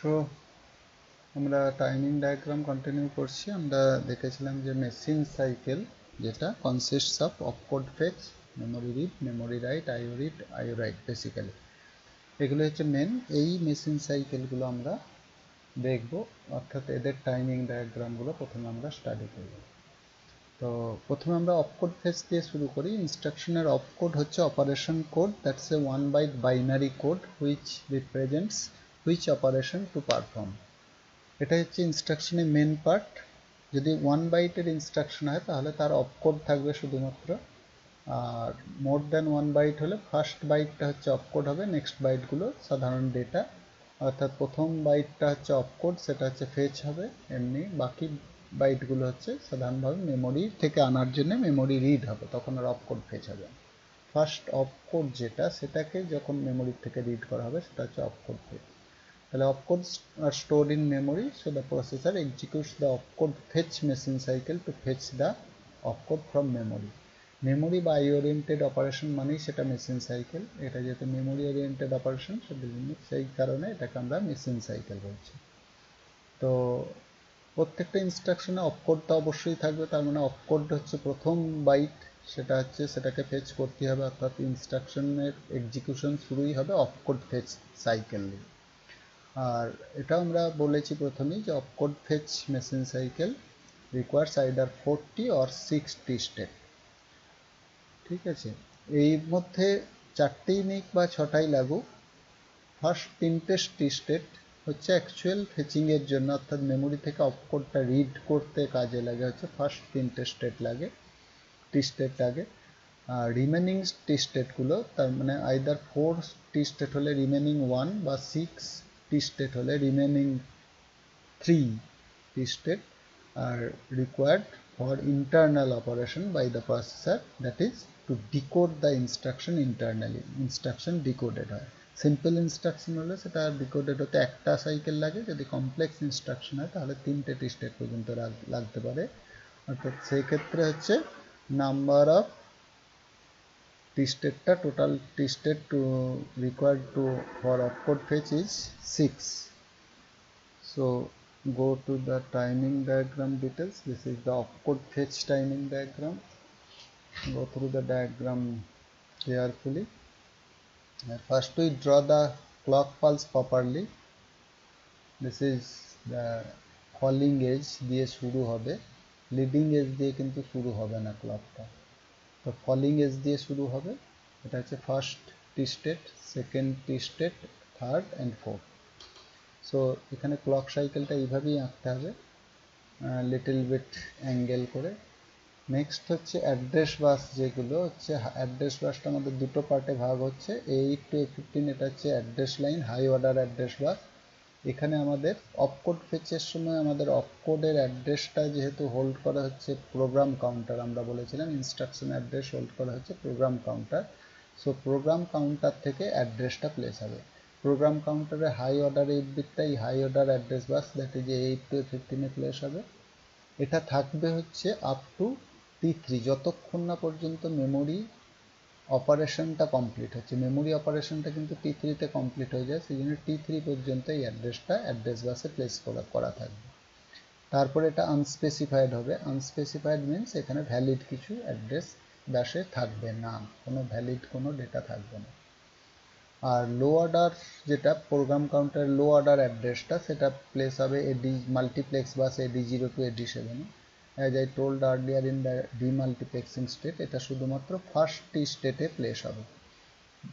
So আমরা timing diagram continue করছি। আমরা দেখেছিলাম যে মেশিন সাইকেল যেটা consists of opcode fetch, memory read, memory write, IO write basically এগুলো হচ্ছে মেন। এই মেশিন সাইকেলগুলো আমরা দেখব, অর্থাৎ এদের টাইমিং ডায়াগ্রামগুলো প্রথমে আমরা স্টাডি করব। তো প্রথমে আমরা অপকোড ফেজ দিয়ে শুরু করি। ইনস্ট্রাকশনের অপকোড হচ্ছে operation code, that's a 1 byte binary code which represents which operation to perform. এটা হচ্ছে ইনস্ট্রাকশনের মেন পার্ট। যদি 1 বাইটের ইনস্ট্রাকশন হয় তাহলে তার অপকোড থাকবে শুধুমাত্র, আর মোর দ্যান 1 বাইট হলে ফার্স্ট বাইটটা হচ্ছে অপকোড হবে, নেক্সট বাইটগুলো সাধারণ ডেটা। অর্থাৎ প্রথম বাইটটা হচ্ছে অপকোড, সেটা হচ্ছে ফেচ হবে এমনি, বাকি বাইটগুলো হচ্ছে সাধারণভাবে মেমোরি থেকে আনার জন্য মেমোরি রিড হবে, তখন আর অপকোড ফেচ হবে। ফার্স্ট অপকোড যেটা, সেটাকে যখন মেমোরি থেকে রিড করা হবে সেটা হচ্ছে অপকোড ফেচ। তাহলে opcodes are stored in memory, so the processor executes the opcode fetch machine cycle to fetch the opcode from memory. Memory বা আই ওরিয়েন্টেড অপারেশন মানেই সেটা মেশিন সাইকেল। এটা যেহেতু মেমোরি ওরিয়েন্টেড অপারেশন, সেই কারণে এটাকে আমরা মেশিন সাইকেল বলছি। তো প্রত্যেকটা ইনস্ট্রাকশনে অপকোড তো অবশ্যই থাকবে, তার মানে অপকোড হচ্ছে প্রথম বাইট, সেটাকে ফেচ করতে হবে, অর্থাৎ ইনস্ট্রাকশনের এক্সিকিউশন শুরুই হবে অপকোড ফেচ সাইকেল দিয়ে। আর এটা আমরা বলেছি প্রথমেই যে opcode fetch machine cycle requires either 40 or 60 step. ঠিক আছে, এই মধ্যে চারটেই নিক বা ছটাই লাগুক, ফার্স্ট তিনটে স্টেট হচ্ছে অ্যাকচুয়াল ফেচিং এর জন্য, অর্থাৎ মেমোরি থেকে অপকোডটা রিড করতে কাজে লাগে হচ্ছে ফার্স্ট তিনটে স্টেট লাগে। আর রিমেনিং স্টেটগুলো, তার মানে আইদার 4 স্টেট হলে রিমেনিং 1 বা 6 স্টেট হলে remaining 3 state are required for internal operation by the processor, that is to decode the instruction internally. Instruction decoded হয়, সিম্পল ইনস্ট্রাকশন হলে সেটা ডিকোডেড হতে একটা সাইকেল লাগে, যদি কমপ্লেক্স ইনস্ট্রাকশন হয় তাহলে তিনটে স্টেট পর্যন্ত লাগতে পারে। অর্থাৎ সেই ক্ষেত্রে হচ্ছে নাম্বার অফ স্টেটটা, total state to required to for opcode fetch is 6. So go to the timing diagram details. This is the opcode fetch timing diagram. Go through the diagram carefully. First we draw the clock pulse properly. This is the falling edge দিয়ে শুরু হবে, leading age দিয়ে কিন্তু শুরু হবে না ক্লকটা। তো falling age দিয়ে শুরু হবে। এটা হচ্ছে first T state, second T state, third and fourth. So এখানে ক্লক সাইকেলটা এইভাবেই আঁকতে হবে, লিটল বিট অ্যাঙ্গেল করে। নেক্সট হচ্ছে অ্যাড্রেস বাস, যেগুলো হচ্ছে অ্যাড্রেস বাসটা আমাদের দুটো পার্টে ভাগ হচ্ছে, A8 to A15 এটা হচ্ছে address line, high order address bus. এখানে আমাদের অপকোড ফেচের সময় আমাদের অপকোডের অ্যাড্রেসটা যেহেতু হোল্ড করা হচ্ছে প্রোগ্রাম কাউন্টার, আমরা বলেছিলাম ইনস্ট্রাকশন অ্যাড্রেস হোল্ড করা হচ্ছে program counter. So program counter থেকে অ্যাড্রেসটা প্লেস হবে। প্রোগ্রাম কাউন্টারে হাই অর্ডার 8 বিটটা এই high order address bus, that is A8 to A15 place হবে। এটা থাকবে হচ্ছে আপ টু T3, যতক্ষণ না পর্যন্ত মেমোরি অপারেশনটা কমপ্লিট হচ্ছে। মেমোরি অপারেশনটা কিন্তু T3-তে কমপ্লিট হয়ে যায়, সেই জন্য T3 পর্যন্ত এই অ্যাড্রেসটা অ্যাড্রেস বাসে প্লেস করা থাকবে। তারপরে এটা আনস্পেসিফাইড হবে। আনস্পেসিফাইড মিনস এখানে ভ্যালিড কিছু অ্যাড্রেস বাসে থাকবে না, কোনো ভ্যালিড কোনো ডেটা থাকবে না। আর লো অর্ডার যেটা প্রোগ্রাম কাউন্টার লো অর্ডার অ্যাড্রেসটা, সেটা প্লেস হবে AD multiplex bus AD0 to AD7। As I told earlier in the demultiplexing state, এটা শুধুমাত্র ফার্স্ট স্টেটে প্লেস হবে।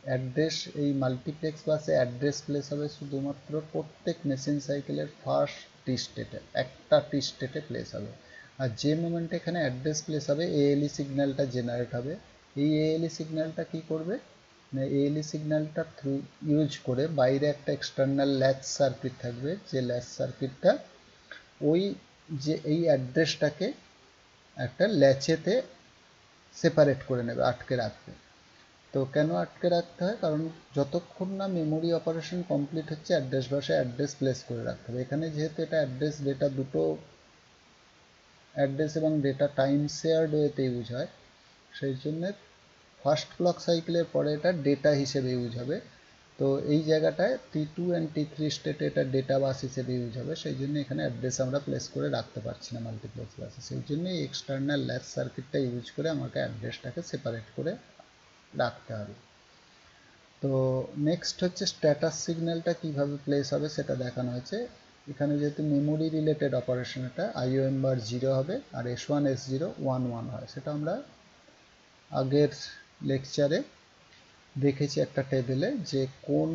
অ্যাড্রেস এই মাল্টিপ্লেক্স বাসে অ্যাড্রেস প্লেস হবে শুধুমাত্র প্রত্যেক মেশিন সাইকেলের ফার্স্ট স্টেটে, একটা স্টেটে প্লেস হবে। আর যে মোমেন্টে এখানে অ্যাড্রেস প্লেস হবে ALE সিগন্যালটা জেনারেট হবে। এই ALE সিগন্যালটা কি করবে, ALE সিগন্যালটা থ্রু ইউজ করে বাইরে একটা এক্সটার্নাল ল্যাচ সার্কিট থাকবে, যে ল্যাচ সার্কিটটা ওই যে এই অ্যাড্রেসটাকে একটা ল্যাচেতে সেপারেট করে নেবে, আটকে রাখবে। তো কেন আটকে রাখতে হয়, কারণ যতক্ষণ না মেমোরি অপারেশন কমপ্লিট হচ্ছে অ্যাড্রেস বাসে অ্যাড্রেস প্লেস করে রাখতে হবে। এখানে যেহেতু এটা অ্যাড্রেস ডেটা দুটো, অ্যাড্রেস এবং ডেটা টাইম শেয়ার্ড ওয়েতে ইউজ হয়, সেই জন্য ফার্স্ট ক্লক সাইকেলের পরে এটা ডেটা হিসেবে ইউজ হবে। তো এই জায়গাটায় T2 and T3 স্টেটে এটা ডেটা বাস হিসেবে ইউজ হবে, সেই জন্য এখানে অ্যাড্রেস আমরা প্লেস করে রাখতে পারছি না মাল্টিপ্লেক্স বাসে, সেই জন্য এই এক্সটার্নাল ল্যাচ সার্কিটটা ইউজ করে আমাকে অ্যাড্রেসটাকে সেপারেট করে রাখতে হবে। তো নেক্সট হচ্ছে স্ট্যাটাস সিগন্যালটা কিভাবে প্লেস হবে সেটা দেখানো হয়েছে। এখানে যেহেতু মেমোরি রিলেটেড অপারেশন, এটা IOM বার 0 হবে আর S1 S0 1 1 হয়, সেটা আমরা আগের লেকচারে দেখেছি একটা টেবিলে যে কোন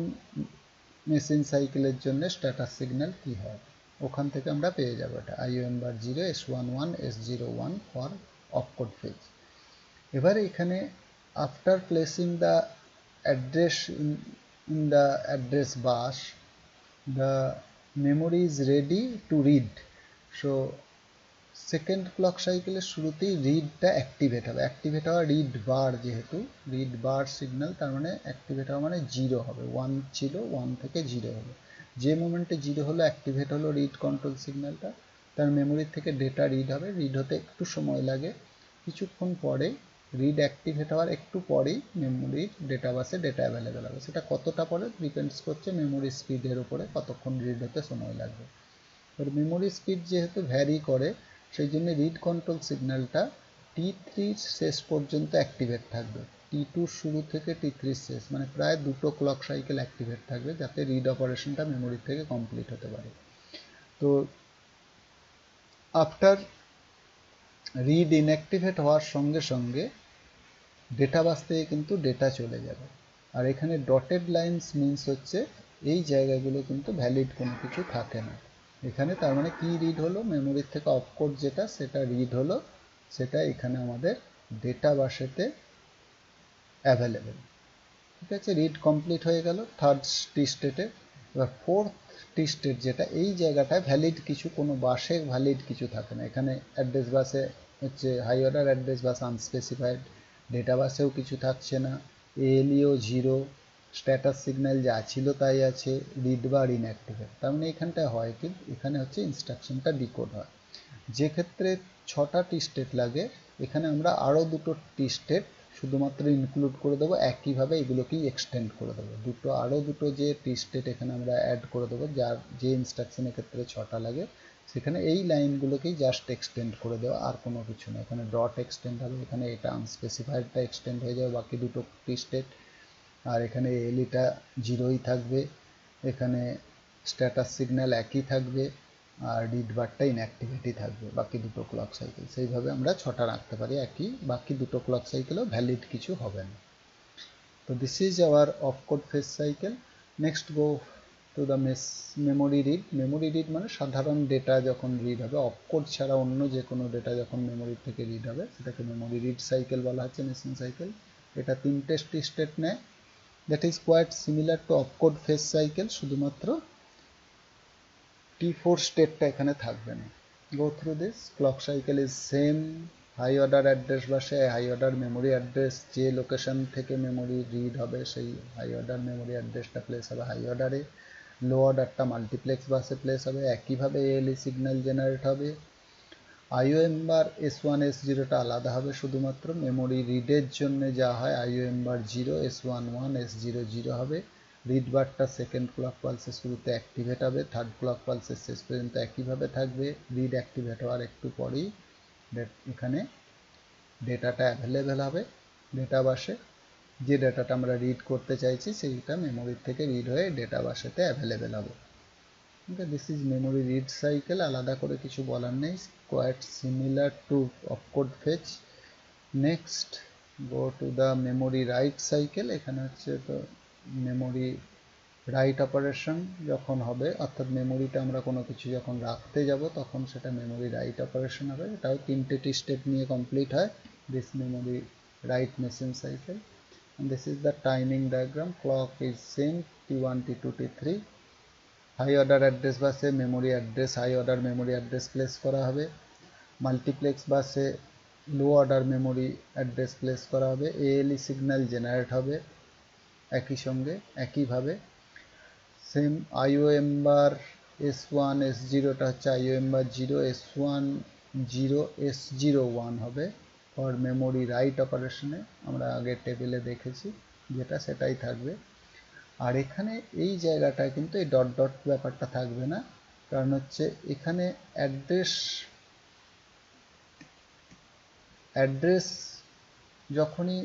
মেশিন সাইকেলের জন্য স্ট্যাটাস সিগন্যাল কি হয়, ওখান থেকে আমরা পেয়ে যাব এটা IOM bar 0 S1 1 S0 1 for opcode phase. এবারে এখানে after placing the address in the address bus, the memory is ready to read. So second clock সাইকেলের শুরুতেই রিডটা অ্যাক্টিভেট হবে। অ্যাক্টিভেট হওয়া রিড বার, যেহেতু রিড বার সিগন্যাল, তার মানে অ্যাক্টিভেট হওয়া মানে 0 হবে। 1 ছিল, 1 থেকে 0 হবে। যে মোমেন্টে 0 হলো অ্যাক্টিভেট হলো রিড কন্ট্রোল সিগন্যালটা, তার মেমোরি থেকে ডেটা রিড হবে। রিড হতে একটু সময় লাগে, কিছুক্ষণ পরে রিড অ্যাক্টিভেট হওয়ার একটু পরেই মেমোরির ডেটা বাসে ডেটা অ্যাভেলেবেল হবে। সেটা কতটা পরে ডিপেন্ডস করছে মেমোরি স্পিডের উপরে, কতক্ষণ রিড হতে সময় লাগবে। এবার মেমোরি স্পিড যেহেতু ভ্যারি করে, সেই জন্য রিড কন্ট্রোল সিগন্যালটা T3 শেষ পর্যন্ত অ্যাক্টিভেট থাকবে। T2 শুরু থেকে T3 শেষ, মানে প্রায় দুটো ক্লক সাইকেল অ্যাক্টিভেট থাকবে, যাতে রিড অপারেশনটা মেমোরি থেকে কমপ্লিট হতে পারে। তো আফটার রিড ইনঅ্যাক্টিভেট হওয়ার সঙ্গে সঙ্গে ডেটা বাস থেকে কিন্তু ডেটা চলে যাবে। আর এখানে ডটেড লাইনস মিনস হচ্ছে এই জায়গাগুলো কিন্তু ভ্যালিড কোনো কিছু থাকে না এখানে, তার মানে কি রিড হলো, মেমোরির থেকে অপকোড যেটা সেটা রিড হলো, সেটা এখানে আমাদের ডেটা বাসেতে অ্যাভেলেবেল। ঠিক আছে, রিড কমপ্লিট হয়ে গেল থার্ড টি স্টেটে। এবার ফোর্থ টি স্টেট যেটা, এই জায়গাটায় ভ্যালিড কিছু, কোনো বাসে ভ্যালিড কিছু থাকে না। এখানে অ্যাড্রেস বাসে হচ্ছে হাই অর্ডার অ্যাড্রেস বাস আনস্পেসিফাইড, ডেটা বাসেও কিছু থাকছে না, ALEও 0, স্ট্যাটাস সিগন্যাল যা ছিল তাই আছে, রিড বার ইনঅ্যাক্টিভেট। তার মানে এখানটায় হয় কি, এখানে হচ্ছে ইনস্ট্রাকশনটা ডিকোড হয়। যে ক্ষেত্রে 6টা টি স্টেট লাগে, এখানে আমরা আরও 2টো টি স্টেট শুধুমাত্র ইনক্লুড করে দেবো, একইভাবে এগুলোকেই এক্সটেন্ড করে দেবো। আরও দুটো যে টি স্টেট এখানে আমরা অ্যাড করে দেবো, যার যে ইনস্ট্রাকশনের ক্ষেত্রে 6টা লাগে, সেখানে এই লাইনগুলোকেই জাস্ট এক্সটেন্ড করে দেওয়া, আর কোনো কিছু না। এখানে ডট এক্সটেন্ড হবে, এখানে এটা আনস্পেসিফাইডটা এক্সটেন্ড হয়ে যাবে বাকি দুটো টি স্টেট, আর এখানে এলিটা 0ই থাকবে, এখানে স্ট্যাটাস সিগন্যাল একই থাকবে, আর রিড বারটা ইনঅ্যাক্টিভিটি থাকবে বাকি দুটো ক্লক সাইকেল। সেইভাবে আমরা 6টা রাখতে পারি একই, বাকি দুটো ক্লক সাইকেলও ভ্যালিড কিছু হবে না। তো this is our opcode phase cycle. Next go to the memory read. Memory read মানে সাধারণ ডেটা যখন রিড হবে, অপকোড ছাড়া অন্য যে কোনো ডেটা যখন মেমোরি থেকে রিড হবে, সেটাকে মেমোরি রিড সাইকেল বলা হচ্ছে, মেশিন সাইকেল। এটা 3টে স্টেট নেয়, that is quite similar to opcode phase cycle, শুধুমাত্র T4 স্টেটটা এখানে থাকবে না। Go through this. Clock cycle is same. High order address বাসে হাই অর্ডার মেমোরি অ্যাড্রেস, যে লোকেশন থেকে মেমোরি রিড হবে সেই হাই অর্ডার মেমোরি অ্যাড্রেসটা প্লেস হবে হাই অর্ডারে। লো অর্ডারটা মাল্টিপ্লেক্স বাসে প্লেস হবে, একইভাবে ALE সিগন্যাল জেনারেট হবে। IOM বার S1 S0টা আলাদা হবে, শুধুমাত্র মেমোরি রিডের জন্য যা হয় IOM বার 0 S1 1 S0 0 হবে। রিড বারটা সেকেন্ড ক্লক পালসের শুরুতে অ্যাক্টিভেট হবে, থার্ড ক্লক পালসের শেষ পর্যন্ত একইভাবে থাকবে। রিড অ্যাক্টিভেট হওয়ার একটু পরেই এখানে ডেটাটা অ্যাভেলেবেল হবে ডেটা বাসে। যে ডেটাটা আমরা রিড করতে চাইছি সেইটা মেমোরির থেকে রিড হয়ে ডেটা বাসেতে অ্যাভেলেবেল হবে। Okay, this is memory read cycle, আলাদা করে কিছু বলার নেই, quite similar to opcode fetch. Next go to the memory write cycle. এখানে হচ্ছে তো memory write operation যখন হবে, অর্থাৎ মেমোরিটা আমরা কোনো কিছু যখন রাখতে যাব তখন সেটা memory write operation হবে। এটাও 3টে স্টেপ নিয়ে কমপ্লিট হয়, this memory write machine cycle. And this is the timing diagram. Clock is same, T1 T2 T3. High order address বাসে memory address, high order memory address place করা হবে। Multiplex বাসে low order memory address place করা হবে। ALE signal generate হবে একই সঙ্গে একইভাবে। সেম IOM বার S1 S0টা হচ্ছে IOM বার 0 S1 0 S0 1 হবে ফর মেমোরি রাইট অপারেশনে, আমরা আগের টেবিলে দেখেছি যেটা, সেটাই থাকবে। আর এখানে এই জায়গাটায় কিন্তু এই ডট ডট ব্যাপারটা থাকবে না, কারণ হচ্ছে এখানে অ্যাড্রেস যখনই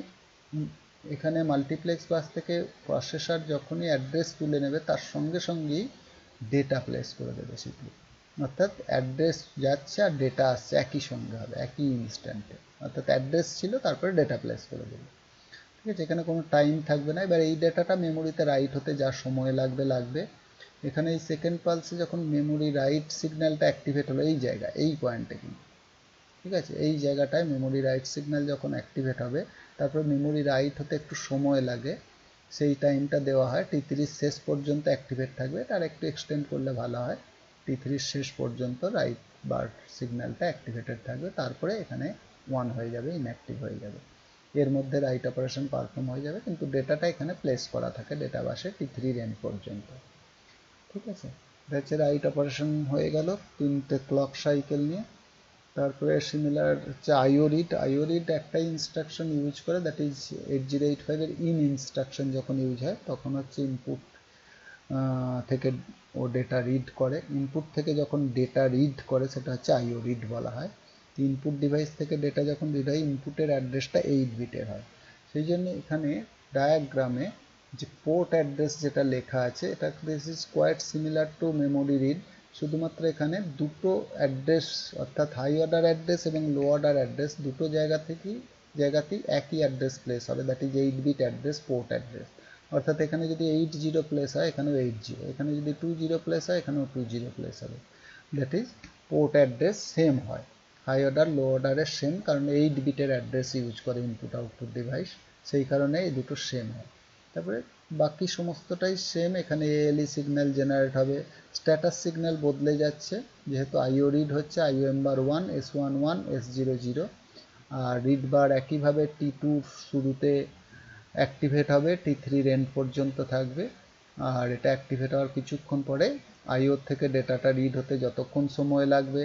এখানে মাল্টিপ্লেক্স বাস থেকে প্রসেসর যখনই অ্যাড্রেস তুলে নেবে তার সঙ্গে সঙ্গেই ডেটা প্লেস করে দেবে সিপিইউ। অর্থাৎ অ্যাড্রেস যাচ্ছে আর ডেটা আসছে একই সঙ্গে হবে, একই ইনস্ট্যান্টে। অর্থাৎ অ্যাড্রেস ছিল তারপরে ডেটা প্লেস করে দেবে, ঠিক আছে। এখানে কোনো টাইম থাকবে না। এবার এই ডেটাটা মেমোরিতে রাইট হতে যা সময় লাগবে। এখানে এই সেকেন্ড পালসে যখন মেমোরি রাইট সিগন্যালটা অ্যাক্টিভেট হলো এই জায়গায়, এই পয়েন্টে কিন্তু, ঠিক আছে, এই জায়গাটায় মেমোরি রাইট সিগন্যাল যখন অ্যাক্টিভেট হবে তারপর মেমোরি রাইট হতে একটু সময় লাগে, সেই টাইমটা দেওয়া হয় T3 শেষ পর্যন্ত অ্যাক্টিভেট থাকবে। তার একটু এক্সটেন্ড করলে ভালো হয়, T3 শেষ পর্যন্ত রাইট বার সিগন্যালটা অ্যাক্টিভেটেড থাকবে, তারপরে এখানে 1 হয়ে যাবে, ইনঅ্যাক্টিভ হয়ে যাবে। এর মধ্যে রাইট অপারেশন পারফর্ম হয়ে যাবে, কিন্তু ডেটাটা এখানে প্লেস করা থাকে ডেটা বাসে T3 এন্ড পর্যন্ত, ঠিক আছে। এটা হচ্ছে রাইট অপারেশন হয়ে গেল 3টে ক্লক সাইকেল নিয়ে। তারপরে সিমিলার হচ্ছে আইও রিড একটা ইনস্ট্রাকশন ইউজ করে, দ্যাট ইজ 8085 এর ইন ইনস্ট্রাকশন যখন ইউজ হয় তখন হচ্ছে ইনপুট থেকে ও ডেটা রিড করে। ইনপুট থেকে যখন ডেটা রিড করে সেটা হচ্ছে আইও রিড বলা হয়। ইনপুট ডিভাইস থেকে ডেটা যখন রিড হয় ইনপুটের অ্যাড্রেসটা 8 বিটের হয়। সেই জন্য এখানে ডায়াগ্রামে যে পোর্ট অ্যাড্রেস যেটা লেখা আছে, এটা this is quite similar to memory read. শুধুমাত্র এখানে দুটো অ্যাড্রেস, অর্থাৎ হাই অর্ডার অ্যাড্রেস এবং লো অর্ডার অ্যাড্রেস দুটো জায়গাতেই একই অ্যাড্রেস প্লেস হবে, that is 8 bit address, port address. অর্থাৎ এখানে যদি 80 প্লেস হয় এখানেও 80, এখানে যদি 20 প্লেস হয় এখানেও 20 প্লেস হবে, that is port address same হয়। হাই অর্ডার লো অর্ডারের সেম, কারণ 8 বিটের অ্যাড্রেস ইউজ করে ইনপুট আউটপুট ডিভাইস, সেই কারণে এই দুটো সেম হয়। তারপরে বাকি সমস্তটাই সেম। এখানে এএলই সিগন্যাল জেনারেট হবে, স্ট্যাটাস সিগন্যাল বদলে যাচ্ছে, যেহেতু আইও রিড হচ্ছে আইও এম্বার 1 S11 S00, আর রিড বার একইভাবে T2 শুরুতে অ্যাক্টিভেট হবে, T3 এন্ড পর্যন্ত থাকবে। আর এটা অ্যাক্টিভেট হওয়ার কিছুক্ষণ পরে আইও থেকে ডেটাটা রিড হতে যতক্ষণ সময় লাগবে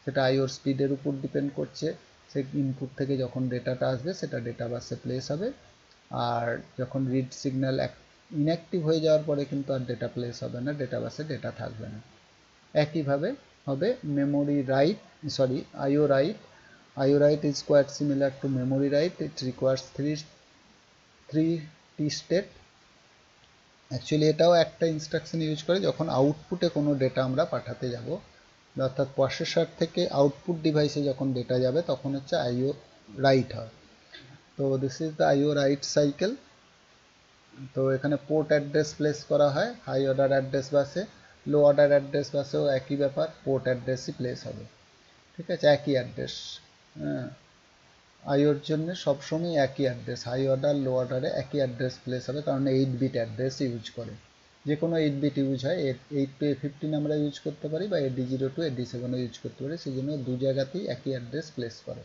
সেটা আইওর স্পিডের উপর ডিপেন্ড করছে। সে ইনপুট থেকে যখন ডেটাটা আসবে সেটা ডেটা বাসে প্লেস হবে, আর যখন রিড সিগন্যাল ইনঅ্যাক্টিভ হয়ে যাওয়ার পরে কিন্তু আর ডেটা প্লেস হবে না, ডেটা বাসে ডেটা থাকবে না। একইভাবে হবে memory write, sorry IO write. IO write is quite similar to memory write, it requires three T state. Actually এটাও একটা ইনস্ট্রাকশন ইউজ করে যখন আউটপুটে কোনো ডেটা আমরা পাঠাতে যাব, অর্থাৎ প্রসেসর থেকে আউটপুট ডিভাইসে যখন ডেটা যাবে তখন হচ্ছে আইও রাইট হয়। তো this is the IO write cycle. তো এখানে পোর্ট অ্যাড্রেস প্লেস করা হয় হাই অর্ডার অ্যাড্রেস বাসে, লো অর্ডার অ্যাড্রেস বাসেও একই ব্যাপার, পোর্ট অ্যাড্রেসই প্লেস হবে, ঠিক আছে, একই অ্যাড্রেস। হ্যাঁ, আইওর জন্য সবসময় একই অ্যাড্রেস, হাই অর্ডার লো অর্ডারে একই অ্যাড্রেস প্লেস হবে, কারণ 8 বিট অ্যাড্রেস ইউজ করে। যে কোনো 8 বিট ইউজ হয়, 8 to A15 আমরা ইউজ করতে পারি, বা AD0 to AD7 ইউজ করতে পারি, সেই জন্য দু জায়গাতেই একই অ্যাড্রেস প্লেস করে।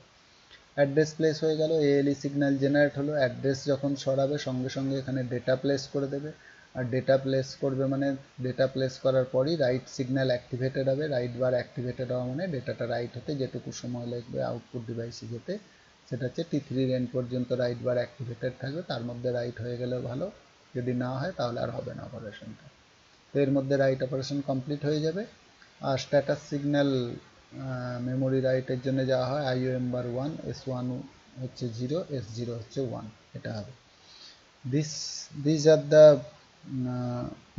অ্যাড্রেস প্লেস হয়ে গেল, এএলই সিগন্যাল জেনারেট হলো, অ্যাড্রেস যখন সরাবে সঙ্গে সঙ্গে এখানে ডেটা প্লেস করে দেবে। আর ডেটা প্লেস করবে মানে ডেটা প্লেস করার পরই রাইট সিগন্যাল অ্যাক্টিভেটেড হবে। রাইট বার অ্যাক্টিভেটেড হওয়া মানে ডেটাটা রাইট হতে যেটুকু সময় লাগবে আউটপুট ডিভাইসে যেতে সেটা হচ্ছে T3 এন্ড পর্যন্ত রাইট বার অ্যাক্টিভেটেড থাকবে, তার মধ্যে রাইট হয়ে গেলেও ভালো, যদি না হয় তাহলে আর হবে না অপারেশনটা। তো এর মধ্যে রাইট অপারেশন কমপ্লিট হয়ে যাবে। আর স্ট্যাটাস সিগন্যাল মেমোরি রাইটের জন্য যাওয়া হয় আইও এম্বার 1, S1 হচ্ছে 0, S0 হচ্ছে 1, এটা হবে। These are the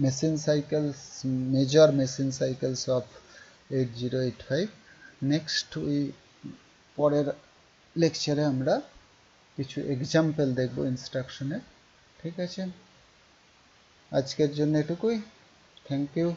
machine cycles, major machine cycles of 8085. Next পরের লেকচারে আমরা কিছু এক্সাম্পল দেখব ইনস্ট্রাকশনের, ঠিক আছে। আজকের জন্য এটুকুই, থ্যাংক ইউ।